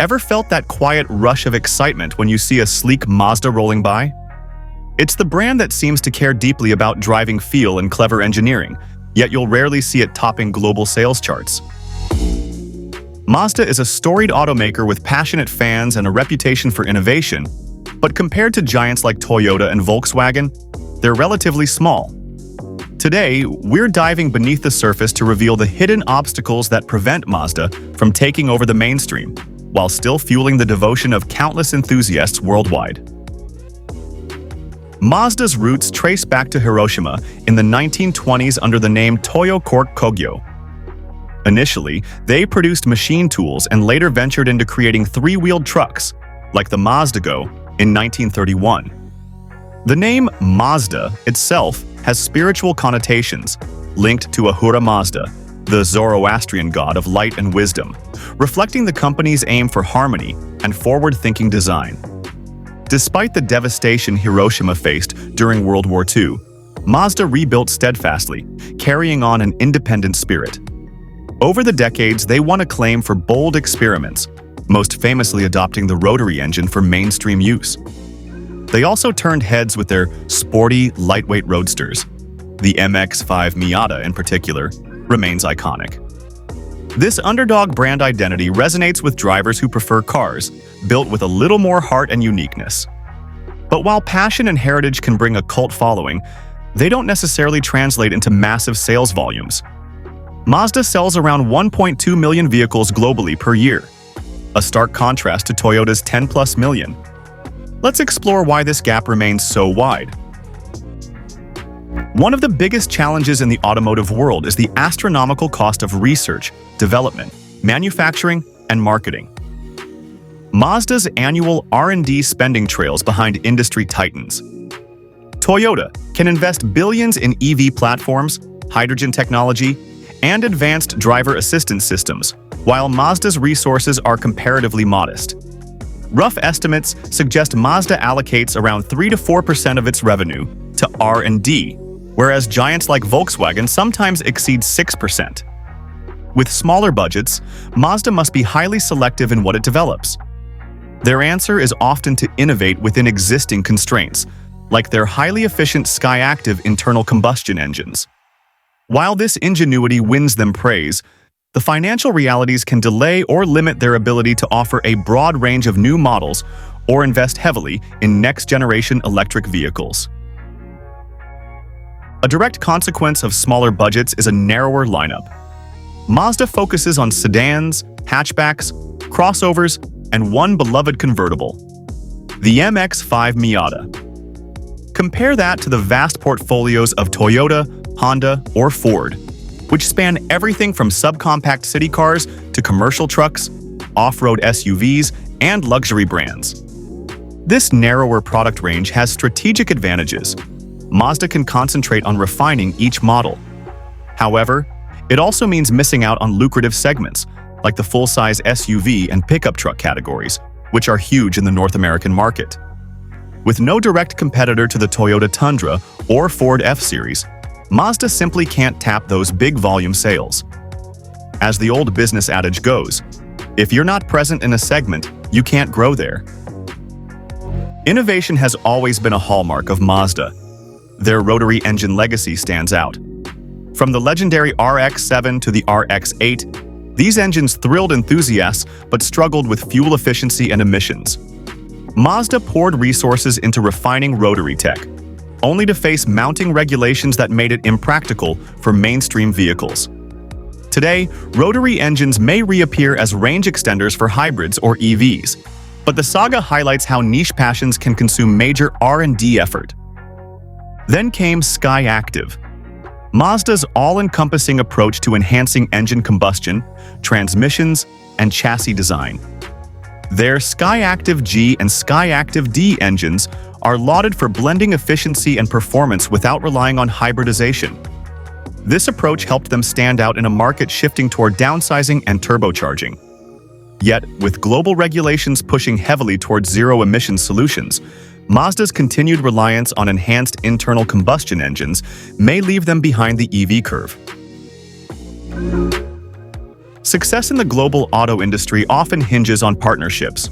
Ever felt that quiet rush of excitement when you see a sleek Mazda rolling by? It's the brand that seems to care deeply about driving feel and clever engineering, yet you'll rarely see it topping global sales charts. Mazda is a storied automaker with passionate fans and a reputation for innovation, but compared to giants like Toyota and Volkswagen, they're relatively small. Today, we're diving beneath the surface to reveal the hidden obstacles that prevent Mazda from taking over the mainstream, while still fueling the devotion of countless enthusiasts worldwide. Mazda's roots trace back to Hiroshima in the 1920s under the name Toyo Cork Kogyo. Initially, they produced machine tools and later ventured into creating three-wheeled trucks, like the Mazda Go in 1931. The name Mazda itself has spiritual connotations, linked to Ahura Mazda, the Zoroastrian god of light and wisdom, reflecting the company's aim for harmony and forward-thinking design. Despite the devastation Hiroshima faced during World War II, Mazda rebuilt steadfastly, carrying on an independent spirit. Over the decades, they won acclaim for bold experiments, most famously adopting the Rotary engine for mainstream use. They also turned heads with their sporty, lightweight roadsters. The MX-5 Miata, in particular, remains iconic. This Underdog brand identity resonates with drivers who prefer cars built with a little more heart and uniqueness. But while passion and heritage can bring a cult following, they don't necessarily translate into massive sales volumes. Mazda sells around 1.2 million vehicles globally per year, a stark contrast to Toyota's 10+ million. Let's explore why this gap remains so wide. One of the biggest challenges in the automotive world is the astronomical cost of research, development, manufacturing, and marketing. Mazda's annual R&D spending trails behind industry titans. Toyota can invest billions in EV platforms, hydrogen technology, and advanced driver assistance systems, while Mazda's resources are comparatively modest. Rough estimates suggest Mazda allocates around 3 to 4% of its revenue to R&D, whereas giants like Volkswagen sometimes exceed 6%. With smaller budgets, Mazda must be highly selective in what it develops. Their answer is often to innovate within existing constraints, like their highly efficient Skyactiv internal combustion engines. While this ingenuity wins them praise, the financial realities can delay or limit their ability to offer a broad range of new models or invest heavily in next-generation electric vehicles. A direct consequence of smaller budgets is a narrower lineup. Mazda focuses on sedans, hatchbacks, crossovers, and one beloved convertible, the MX-5 Miata. Compare that to the vast portfolios of Toyota, Honda, or Ford, which span everything from subcompact city cars to commercial trucks, off-road SUVs, and luxury brands. This narrower product range has strategic advantages. Mazda can concentrate on refining each model. However, it also means missing out on lucrative segments, like the full-size SUV and pickup truck categories, which are huge in the North American market. With no direct competitor to the Toyota Tundra or Ford F-Series, Mazda simply can't tap those big volume sales. As the old business adage goes, if you're not present in a segment, you can't grow there. Innovation has always been a hallmark of Mazda. Their rotary engine legacy stands out. From the legendary RX-7 to the RX-8, these engines thrilled enthusiasts but struggled with fuel efficiency and emissions. Mazda poured resources into refining rotary tech, only to face mounting regulations that made it impractical for mainstream vehicles. Today, rotary engines may reappear as range extenders for hybrids or EVs, but the saga highlights how niche passions can consume major R&D effort. Then came Skyactiv, Mazda's all-encompassing approach to enhancing engine combustion, transmissions, and chassis design. Their Skyactiv G and Skyactiv D engines are lauded for blending efficiency and performance without relying on hybridization. This approach helped them stand out in a market shifting toward downsizing and turbocharging. Yet, with global regulations pushing heavily towards zero-emission solutions, Mazda's continued reliance on enhanced internal combustion engines may leave them behind the EV curve. Success in the global auto industry often hinges on partnerships.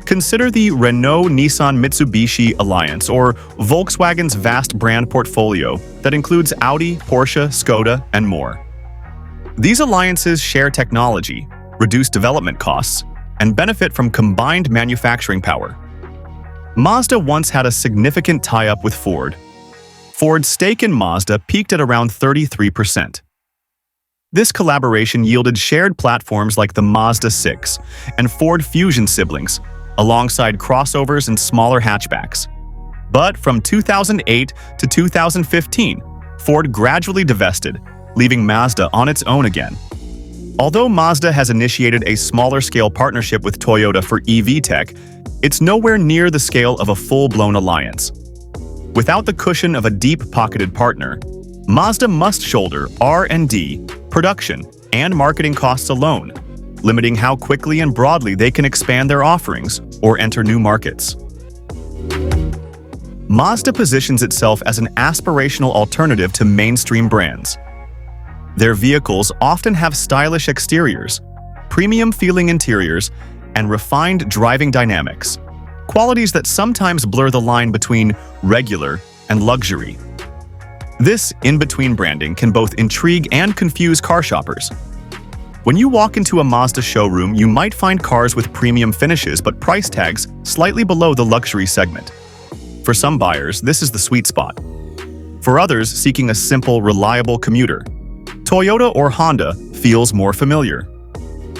Consider the Renault-Nissan-Mitsubishi alliance or Volkswagen's vast brand portfolio that includes Audi, Porsche, Skoda, and more. These alliances share technology, reduce development costs, and benefit from combined manufacturing power. Mazda once had a significant tie-up with Ford. Ford's stake in Mazda peaked at around 33%. This collaboration yielded shared platforms like the Mazda 6 and Ford Fusion siblings, alongside crossovers and smaller hatchbacks. But from 2008 to 2015, Ford gradually divested, leaving Mazda on its own again. Although Mazda has initiated a smaller-scale partnership with Toyota for EV tech, it's nowhere near the scale of a full-blown alliance. Without the cushion of a deep-pocketed partner, Mazda must shoulder R&D, production, and marketing costs alone, limiting how quickly and broadly they can expand their offerings or enter new markets. Mazda positions itself as an aspirational alternative to mainstream brands. Their vehicles often have stylish exteriors, premium-feeling interiors, and refined driving dynamics, qualities that sometimes blur the line between regular and luxury. This in-between branding can both intrigue and confuse car shoppers. When you walk into a Mazda showroom, you might find cars with premium finishes but price tags slightly below the luxury segment. For some buyers, this is the sweet spot. For others seeking a simple, reliable commuter, Toyota or Honda feels more familiar.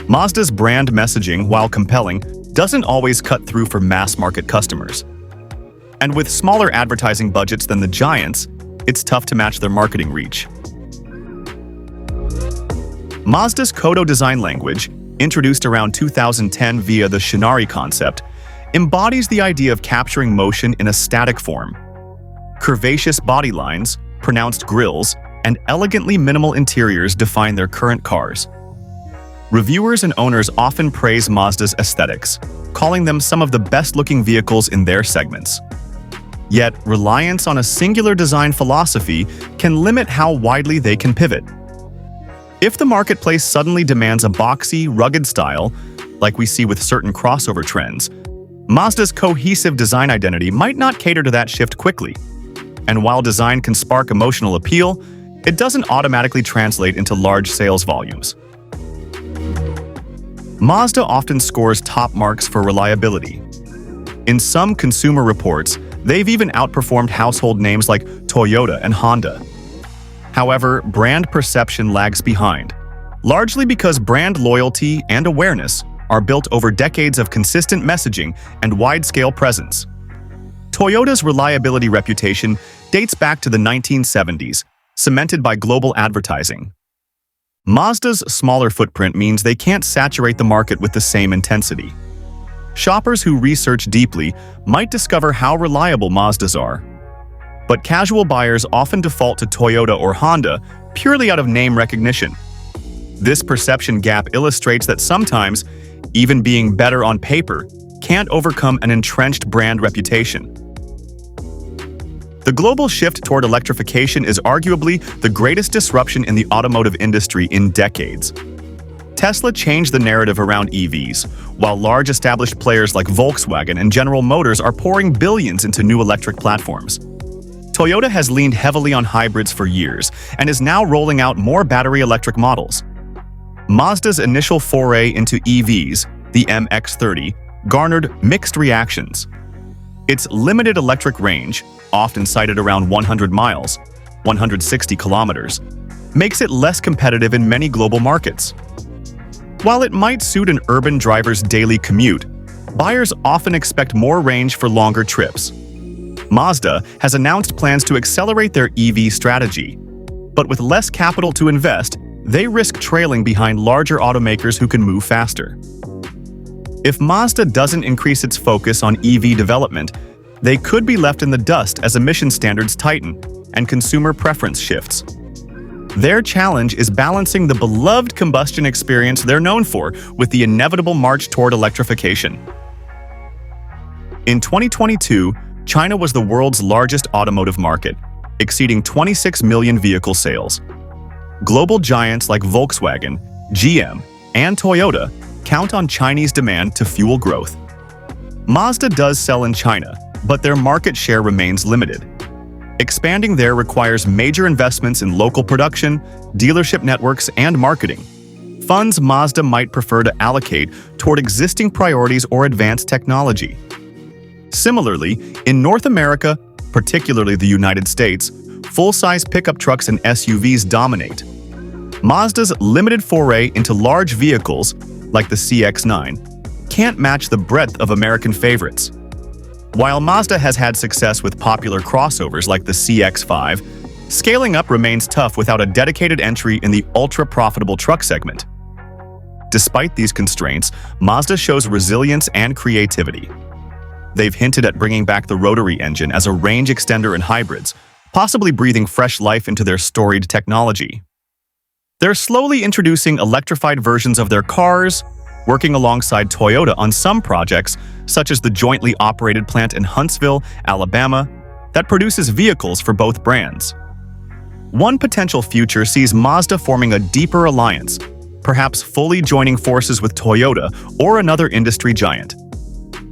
Mazda's brand messaging, while compelling, doesn't always cut through for mass-market customers. And with smaller advertising budgets than the giants, it's tough to match their marketing reach. Mazda's Kodo design language, introduced around 2010 via the Shinari concept, embodies the idea of capturing motion in a static form. Curvaceous body lines, pronounced grilles, and elegantly minimal interiors define their current cars. Reviewers and owners often praise Mazda's aesthetics, calling them some of the best-looking vehicles in their segments. Yet, reliance on a singular design philosophy can limit how widely they can pivot. If the marketplace suddenly demands a boxy, rugged style, like we see with certain crossover trends, Mazda's cohesive design identity might not cater to that shift quickly. And while design can spark emotional appeal, it doesn't automatically translate into large sales volumes. Mazda often scores top marks for reliability. In some consumer reports, they've even outperformed household names like Toyota and Honda. However, brand perception lags behind, largely because brand loyalty and awareness are built over decades of consistent messaging and wide-scale presence. Toyota's reliability reputation dates back to the 1970s, cemented by global advertising. Mazda's smaller footprint means they can't saturate the market with the same intensity. Shoppers who research deeply might discover how reliable Mazdas are. But casual buyers often default to Toyota or Honda purely out of name recognition. This perception gap illustrates that sometimes, even being better on paper can't overcome an entrenched brand reputation. The global shift toward electrification is arguably the greatest disruption in the automotive industry in decades. Tesla changed the narrative around EVs, while large established players like Volkswagen and General Motors are pouring billions into new electric platforms. Toyota has leaned heavily on hybrids for years and is now rolling out more battery electric models. Mazda's initial foray into EVs, the MX-30, garnered mixed reactions. Its limited electric range, often cited around 100 miles, 160 kilometers, makes it less competitive in many global markets. While it might suit an urban driver's daily commute, buyers often expect more range for longer trips. Mazda has announced plans to accelerate their EV strategy, but with less capital to invest, they risk trailing behind larger automakers who can move faster. If Mazda doesn't increase its focus on EV development, they could be left in the dust as emission standards tighten and consumer preference shifts. Their challenge is balancing the beloved combustion experience they're known for with the inevitable march toward electrification. In 2022, China was the world's largest automotive market, exceeding 26 million vehicle sales. Global giants like Volkswagen, GM, and Toyota count on Chinese demand to fuel growth. Mazda does sell in China, but their market share remains limited. Expanding there requires major investments in local production, dealership networks, and marketing. Funds Mazda might prefer to allocate toward existing priorities or advanced technology. Similarly, in North America, particularly the United States, full-size pickup trucks and SUVs dominate. Mazda's limited foray into large vehicles, like the CX-9, can't match the breadth of American favorites. While Mazda has had success with popular crossovers like the CX-5, scaling up remains tough without a dedicated entry in the ultra-profitable truck segment. Despite these constraints, Mazda shows resilience and creativity. They've hinted at bringing back the Rotary engine as a range extender in hybrids, possibly breathing fresh life into their storied technology. They're slowly introducing electrified versions of their cars, working alongside Toyota on some projects, such as the jointly operated plant in Huntsville, Alabama, that produces vehicles for both brands. One potential future sees Mazda forming a deeper alliance, perhaps fully joining forces with Toyota or another industry giant.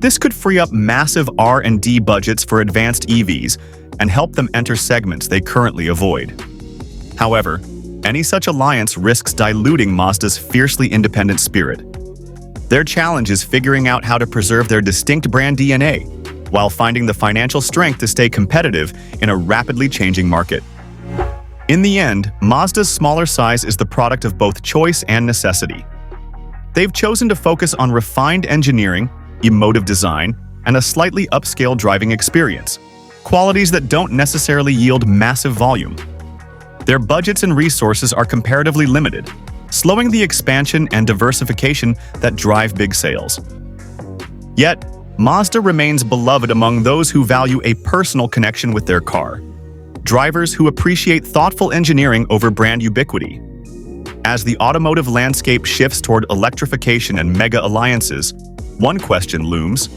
This could free up massive R&D budgets for advanced EVs and help them enter segments they currently avoid. However, any such alliance risks diluting Mazda's fiercely independent spirit. Their challenge is figuring out how to preserve their distinct brand DNA, while finding the financial strength to stay competitive in a rapidly changing market. In the end, Mazda's smaller size is the product of both choice and necessity. They've chosen to focus on refined engineering, emotive design, and a slightly upscale driving experience, qualities that don't necessarily yield massive volume. Their budgets and resources are comparatively limited, slowing the expansion and diversification that drive big sales. Yet, Mazda remains beloved among those who value a personal connection with their car, drivers who appreciate thoughtful engineering over brand ubiquity. As the automotive landscape shifts toward electrification and mega alliances, one question looms: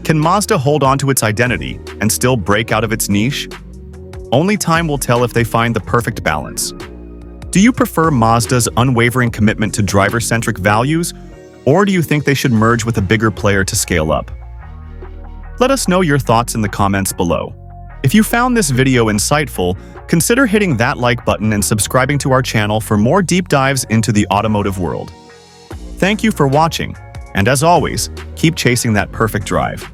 can Mazda hold on to its identity and still break out of its niche? Only time will tell if they find the perfect balance. Do you prefer Mazda's unwavering commitment to driver-centric values, or do you think they should merge with a bigger player to scale up? Let us know your thoughts in the comments below. If you found this video insightful, consider hitting that like button and subscribing to our channel for more deep dives into the automotive world. Thank you for watching, and as always, keep chasing that perfect drive.